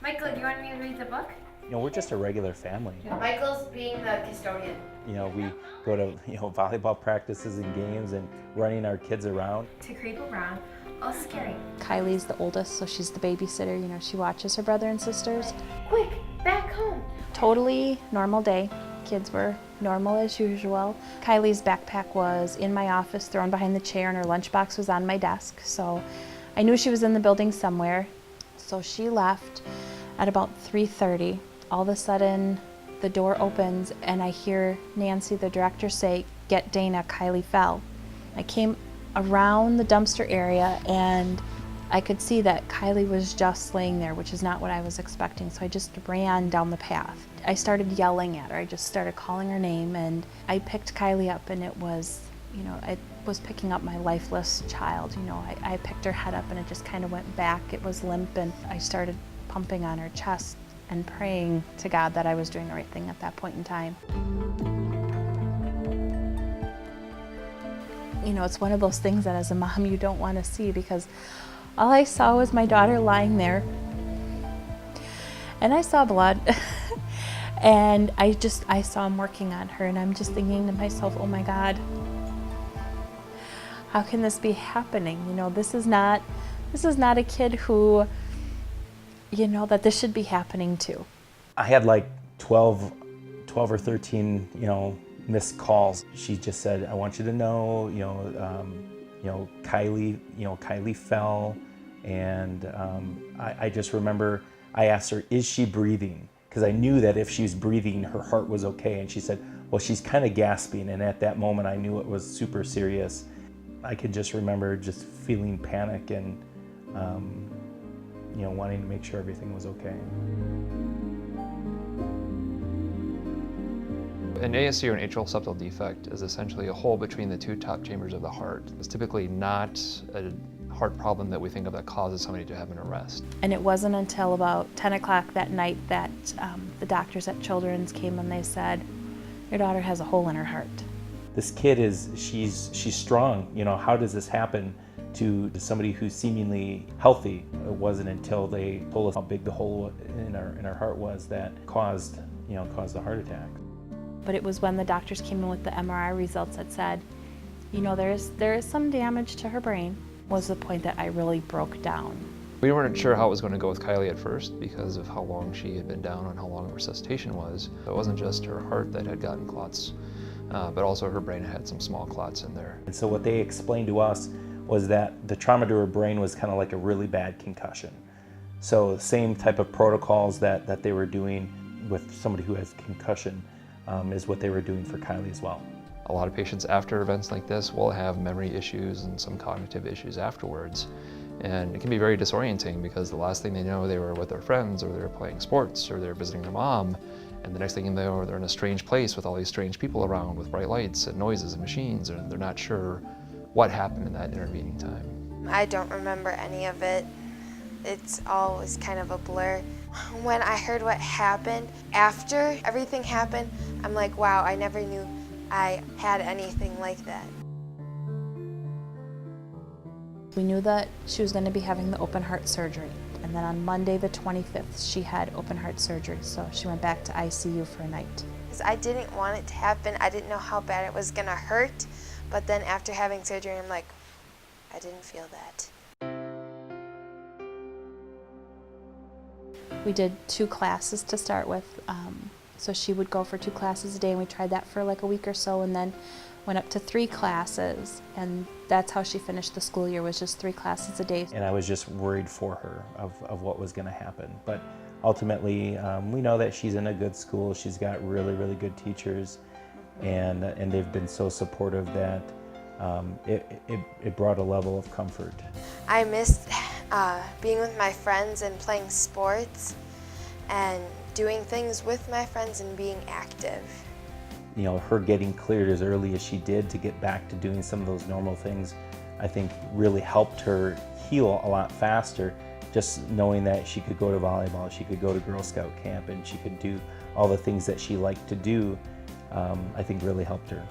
Michael, do you want me to read the book? We're just a regular family. Michael's being the custodian. We go to, volleyball practices and games and running our kids around. To creep around, all scary. Kylie's the oldest, so she's the babysitter. She watches her brother and sisters. Quick, back home. Totally normal day. Kids were normal as usual. Kylie's backpack was in my office, thrown behind the chair, and her lunchbox was on my desk. So I knew she was in the building somewhere. So she left at about 3:30. All of a sudden, the door opens and I hear Nancy, the director, say, "Get Dana, Kylie fell." I came around the dumpster area and I could see that Kylie was just laying there, which is not what I was expecting. So I just ran down the path. I started yelling at her. I just started calling her name, and I picked Kylie up, and it was, I was picking up my lifeless child. I picked her head up and it just kind of went back. It was limp, and I started pumping on her chest and praying to God that I was doing the right thing at that point in time. It's one of those things that as a mom you don't want to see, because all I saw was my daughter lying there, and I saw blood. And I saw him working on her, and I'm just thinking to myself, oh my God, how can this be happening? This is not a kid who, that this should be happening to. I had like 12 or 13, missed calls. She just said, "I want you to know, Kylie fell." And I just remember I asked her, "Is she breathing?" Because I knew that if she was breathing, her heart was okay. And she said, "Well, she's kind of gasping." And at that moment, I knew it was super serious. I could just remember just feeling panic and, wanting to make sure everything was okay. An ASD or an atrial septal defect is essentially a hole between the two top chambers of the heart. It's typically not a heart problem that we think of that causes somebody to have an arrest. And it wasn't until about 10 o'clock that night that the doctors at Children's came and they said, "Your daughter has a hole in her heart." This kid she's strong. How does this happen to somebody who's seemingly healthy? It wasn't until they told us how big the hole in our heart was that caused the heart attack. But it was when the doctors came in with the MRI results that said, there is some damage to her brain, was the point that I really broke down. We weren't sure how it was going to go with Kylie at first because of how long she had been down and how long resuscitation was. It wasn't just her heart that had gotten clots, but also her brain had some small clots in there. And so what they explained to us was that the trauma to her brain was kind of like a really bad concussion. So the same type of protocols that they were doing with somebody who has concussion is what they were doing for Kylie as well. A lot of patients after events like this will have memory issues and some cognitive issues afterwards. And it can be very disorienting because the last thing they know, they were with their friends, or they were playing sports, or they're visiting their mom. And the next thing you know, they're in a strange place with all these strange people around with bright lights and noises and machines, and they're not sure what happened in that intervening time. I don't remember any of it. It's always kind of a blur. When I heard what happened, after everything happened, I'm like, wow, I never knew I had anything like that. We knew that she was going to be having the open heart surgery. And then on Monday the 25th, she had open heart surgery. So she went back to ICU for a night. Because I didn't want it to happen. I didn't know how bad it was going to hurt. But then after having surgery, I'm like, I didn't feel that. We did 2 classes to start with. So she would go for 2 classes a day, and we tried that for like a week or so, and then went up to 3 classes. And that's how she finished the school year, was just 3 classes a day. And I was just worried for her of what was going to happen. But ultimately, we know that she's in a good school. She's got really, really good teachers, and they've been so supportive that it brought a level of comfort. I missed being with my friends and playing sports and doing things with my friends and being active. Her getting cleared as early as she did to get back to doing some of those normal things, I think really helped her heal a lot faster. Just knowing that she could go to volleyball, she could go to Girl Scout camp, and she could do all the things that she liked to do, I think really helped her.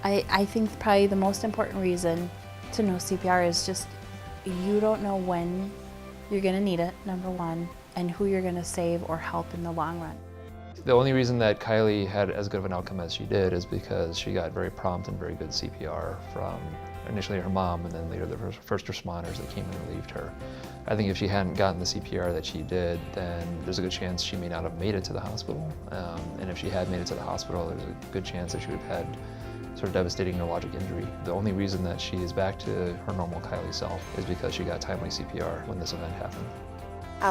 I think probably the most important reason to know CPR is just you don't know when you're going to need it, number one. and who you're going to save or help in the long run. The only reason that Kylie had as good of an outcome as she did is because she got very prompt and very good CPR from initially her mom and then later the first responders that came and relieved her. I think if she hadn't gotten the CPR that she did, then there's a good chance she may not have made it to the hospital. And if she had made it to the hospital, there's a good chance that she would have had sort of devastating neurologic injury. The only reason that she is back to her normal Kylie self is because she got timely CPR when this event happened.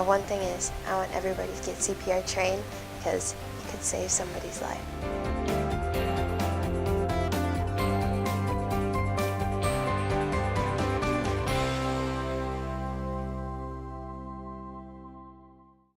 One thing is, I want everybody to get CPR trained because it could save somebody's life.